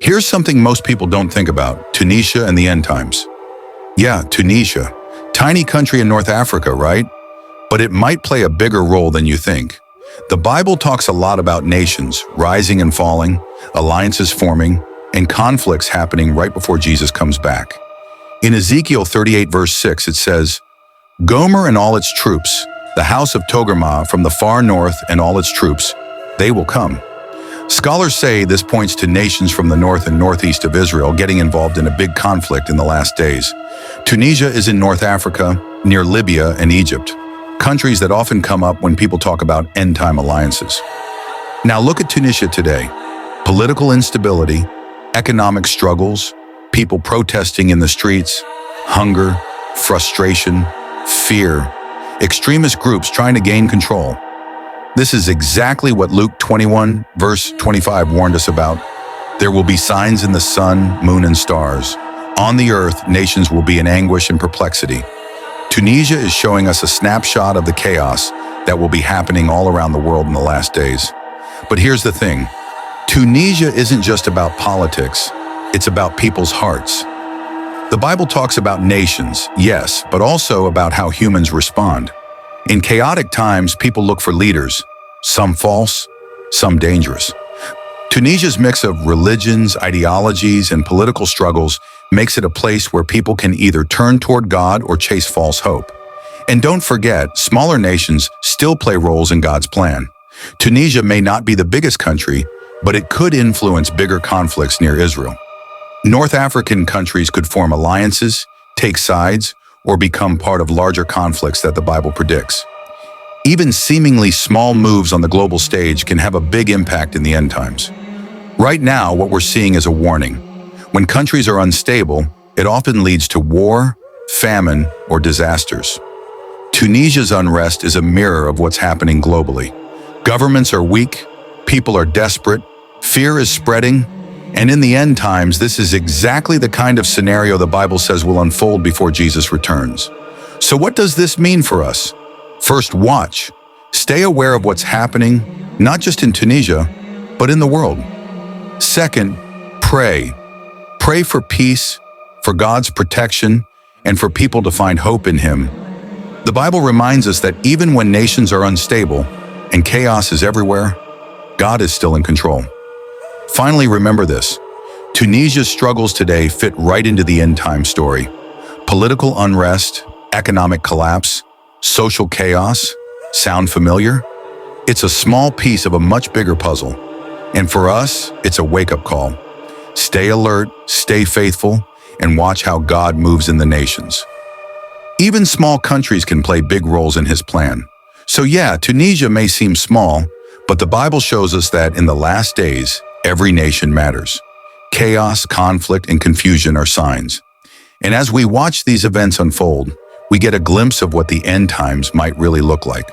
Here's something most people don't think about: Tunisia and the end times. Yeah, Tunisia. Tiny country in North Africa, right? But it might play a bigger role than you think. The Bible talks a lot about nations rising and falling, alliances forming, and conflicts happening right before Jesus comes back. In Ezekiel 38 verse 6 it says, "Gomer and all its troops, the house of Togarmah from the far north and all its troops, they will come." Scholars say this points to nations from the north and northeast of Israel getting involved in a big conflict in the last days. Tunisia is in North Africa, near Libya and Egypt, countries that often come up when people talk about end-time alliances. Now look at Tunisia today. Political instability, economic struggles, people protesting in the streets, hunger, frustration, fear, extremist groups trying to gain control. This is exactly what Luke 21, verse 25 warned us about. There will be signs in the sun, moon, and stars. On the earth, nations will be in anguish and perplexity. Tunisia is showing us a snapshot of the chaos that will be happening all around the world in the last days. But here's the thing. Tunisia isn't just about politics. It's about people's hearts. The Bible talks about nations, yes, but also about how humans respond. In chaotic times, people look for leaders, some false, some dangerous. Tunisia's mix of religions, ideologies, and political struggles makes it a place where people can either turn toward God or chase false hope. And don't forget, smaller nations still play roles in God's plan. Tunisia may not be the biggest country, but it could influence bigger conflicts near Israel. North African countries could form alliances, take sides, or become part of larger conflicts that the Bible predicts. Even seemingly small moves on the global stage can have a big impact in the end times. Right now, what we're seeing is a warning. When countries are unstable, it often leads to war, famine, or disasters. Tunisia's unrest is a mirror of what's happening globally. Governments are weak, people are desperate, fear is spreading, and in the end times, this is exactly the kind of scenario the Bible says will unfold before Jesus returns. So what does this mean for us? First, watch. Stay aware of what's happening, not just in Tunisia, but in the world. Second, pray. Pray for peace, for God's protection, and for people to find hope in Him. The Bible reminds us that even when nations are unstable and chaos is everywhere, God is still in control. Finally, remember this. Tunisia's struggles today fit right into the end-time story. Political unrest, economic collapse, social chaos. Sound familiar? It's a small piece of a much bigger puzzle. And for us, it's a wake-up call. Stay alert, stay faithful, and watch how God moves in the nations. Even small countries can play big roles in His plan. So yeah, Tunisia may seem small, but the Bible shows us that in the last days, every nation matters. Chaos, conflict, and confusion are signs. And as we watch these events unfold, we get a glimpse of what the end times might really look like.